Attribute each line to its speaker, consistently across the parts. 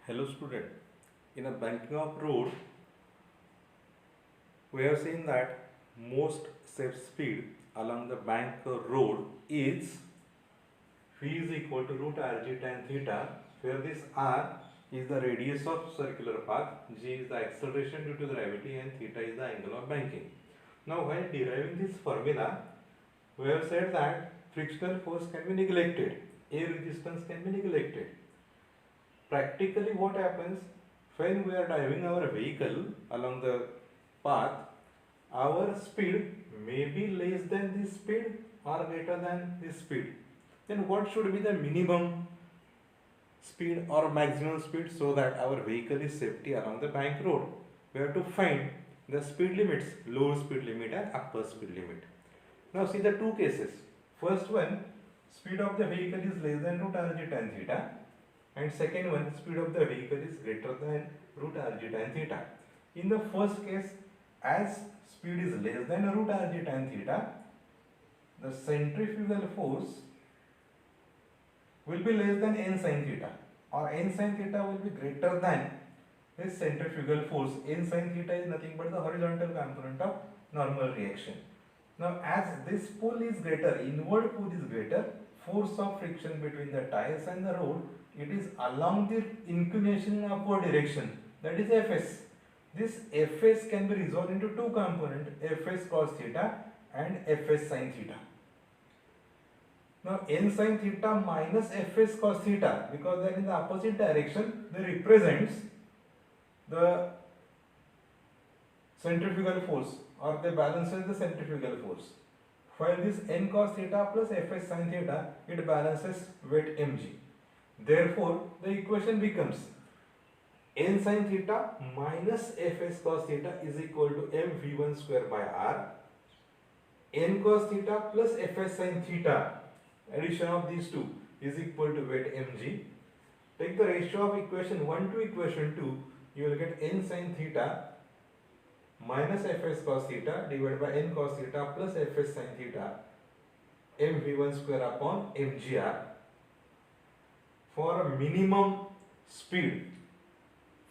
Speaker 1: Hello student, in a banking of road, we have seen that most safe speed along the bank road is V is equal to root rg tan theta, where this r is the radius of circular path, g is the acceleration due to gravity, and theta is the angle of banking. Now while deriving this formula, we have said that frictional force can be neglected, air resistance can be neglected. Practically what happens when we are driving our vehicle along the path, our speed may be less than this speed or greater than this speed. Then what should be the minimum speed or maximum speed so that our vehicle is safety along the bank road? We have to find the speed limits, lower speed limit and upper speed limit. Now see the two cases. First one, speed of the vehicle is less than root rg tan theta, and second one, speed of the vehicle is greater than root rg tan theta. In the first case, as speed is less than root rg tan theta, the centrifugal force will be less than n sin theta, or n sin theta will be greater than this centrifugal force. N sin theta is nothing but the horizontal component of normal reaction. Now as this pull is greater, inward pull is greater, force of friction between the tires and the road, it is along the inclination in upward direction, that is Fs. This Fs can be resolved into two components, Fs cos theta and Fs sin theta. Now n sin theta minus Fs cos theta, because they are in the opposite direction, they represents the centrifugal force, or they balances the centrifugal force. While this n cos theta plus Fs sin theta, it balances weight mg. Therefore, the equation becomes n sin theta minus Fs cos theta is equal to mv1 square by r. N cos theta plus Fs sin theta, addition of these two, is equal to weight mg. Take the ratio of equation 1 to equation 2, you will get n sin theta minus Fs cos theta divided by n cos theta plus Fs sin theta, mv1 square upon mgr. For a minimum speed,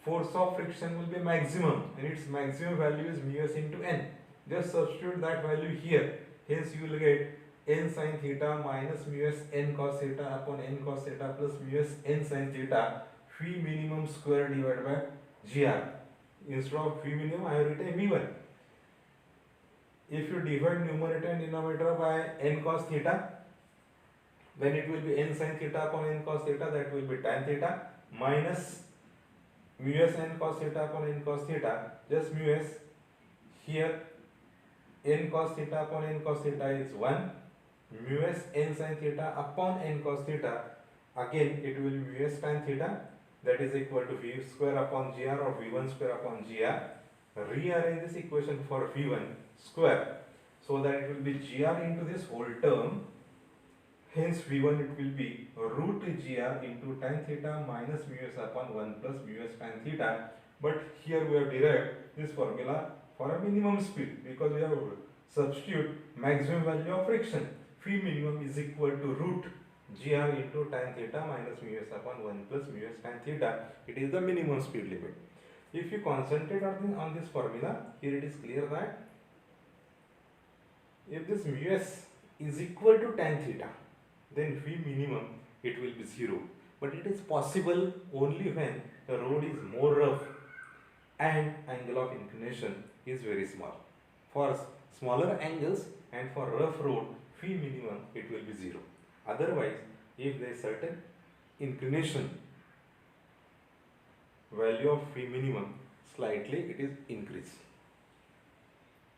Speaker 1: force of friction will be maximum, and its maximum value is mu s into n. Just substitute that value here. Hence you will get n sin theta minus mu s n cos theta upon n cos theta plus mu s n sin theta, phi minimum square divided by gr. Instead of phi minimum, I have written v1. If you divide numerator and denominator by n cos theta, then it will be n sin theta upon n cos theta, that will be tan theta, minus mu s n cos theta upon n cos theta, just mu s. Here n cos theta upon n cos theta is 1, mu s n sin theta upon n cos theta, again it will be mu s tan theta, that is equal to v square upon gr, or v1 square upon gr. Rearrange this equation for v1 square so that it will be gr into this whole term. Hence v1 it will be root gr into tan theta minus mu s upon 1 plus mu s tan theta. But here we have derived this formula for a minimum speed, because we have substitute maximum value of friction. Phi minimum is equal to root gr into tan theta minus mu s upon 1 plus mu s tan theta. It is the minimum speed limit. If you concentrate on this formula, here it is clear that if this mu s is equal to tan theta, then phi minimum it will be 0. But it is possible only when the road is more rough and angle of inclination is very small. For smaller angles and for rough road, phi minimum it will be 0. Otherwise, if there is certain inclination, value of phi minimum slightly it is increased.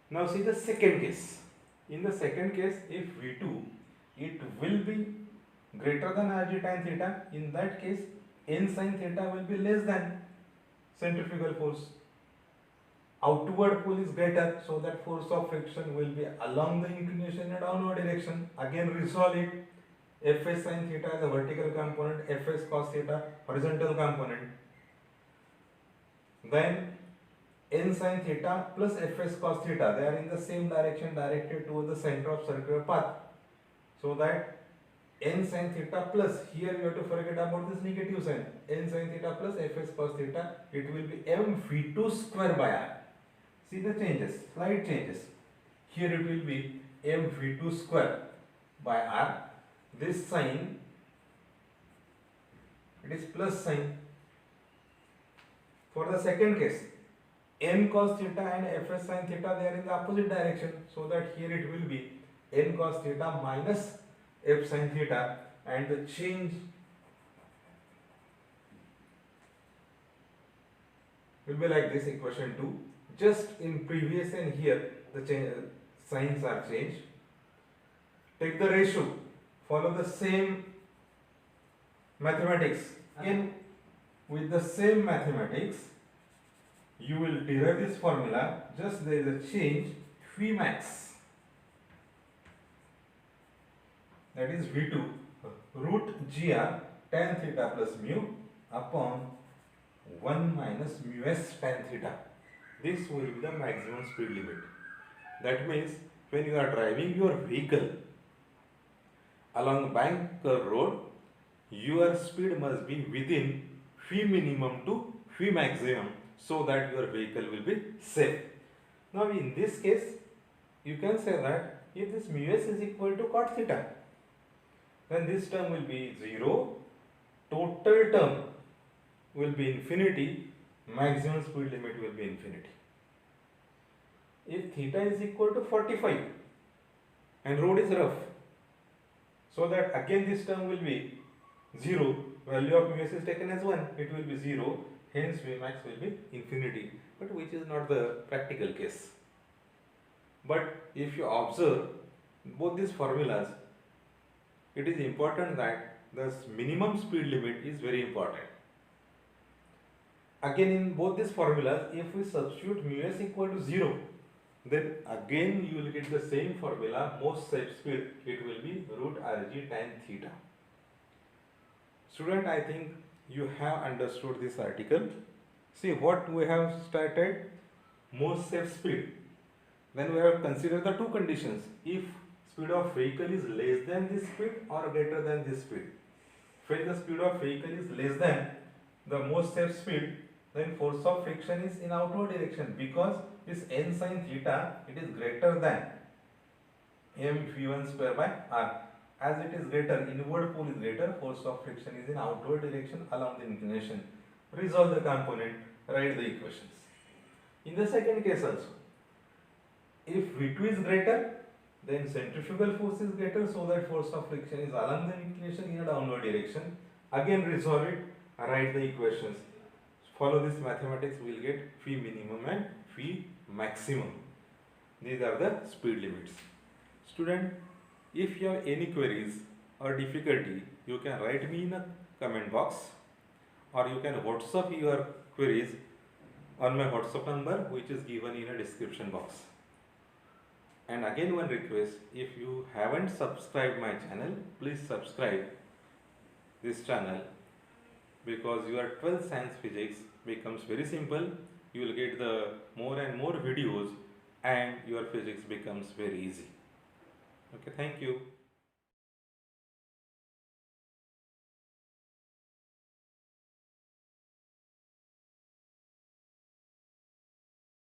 Speaker 1: Now see the second case. In the second case, if v2 it will be greater than rg tan theta, in that case n sin theta will be less than centrifugal force. Outward pull is greater, so that force of friction will be along the inclination in a downward direction. Again resolve it. Fs sin theta is a vertical component, Fs cos theta horizontal component. Then n sin theta plus Fs cos theta, they are in the same direction, directed towards the center of circular path, so that n sin theta plus, here you have to forget about this negative sign, n sin theta plus fx cos theta, it will be m v2 square by r. See the changes, slight changes. Here it will be m v2 square by r. This sign, it is plus sign. For the second case, n cos theta and fs sin theta, they are in the opposite direction, so that here it will be n cos theta minus f sin theta, and the change will be like this, equation 2. Just in previous and here the signs are changed. Take the ratio, follow the same mathematics. Again, with the same mathematics, you will derive this formula, just there is a change, phi max, that is V2 root gr tan theta plus mu upon 1 minus mu s tan theta. This will be the maximum speed limit. That means when you are driving your vehicle along bank road, your speed must be within phi minimum to phi maximum, so that your vehicle will be safe. Now in this case, you can say that if this mu s is equal to cot theta, then this term will be 0, total term will be infinity, maximum speed limit will be infinity. If theta is equal to 45 and road is rough, so that again this term will be 0, value of mu s is taken as 1, it will be 0, hence Vmax will be infinity, but which is not the practical case. But if you observe both these formulas, it is important that the minimum speed limit is very important. Again, in both these formulas, if we substitute mu s equal to 0, then again you will get the same formula, most safe speed, it will be root rg tan theta. Student, I think you have understood this article. See what we have started, most safe speed. Then we have considered the two conditions, if speed of vehicle is less than this speed or greater than this speed. When the speed of vehicle is less than the most safe speed, then force of friction is in outward direction, because this n sin theta, it is greater than m v1 square by r. As it is greater, inward pull is greater, force of friction is in outward direction along the inclination. Resolve the component, write the equations. In the second case also, if V2 is greater, then centrifugal force is greater, so that force of friction is along the inclination in a downward direction. Again resolve it, write the equations. Follow this mathematics, we will get phi minimum and phi maximum. These are the speed limits. Student, if you have any queries or difficulty, you can write me in a comment box, or you can WhatsApp your queries on my WhatsApp number, which is given in a description box. And again one request, if you haven't subscribed my channel, please subscribe this channel, because your 12th science physics becomes very simple. You will get the more and more videos and your physics becomes very easy. Okay, thank you.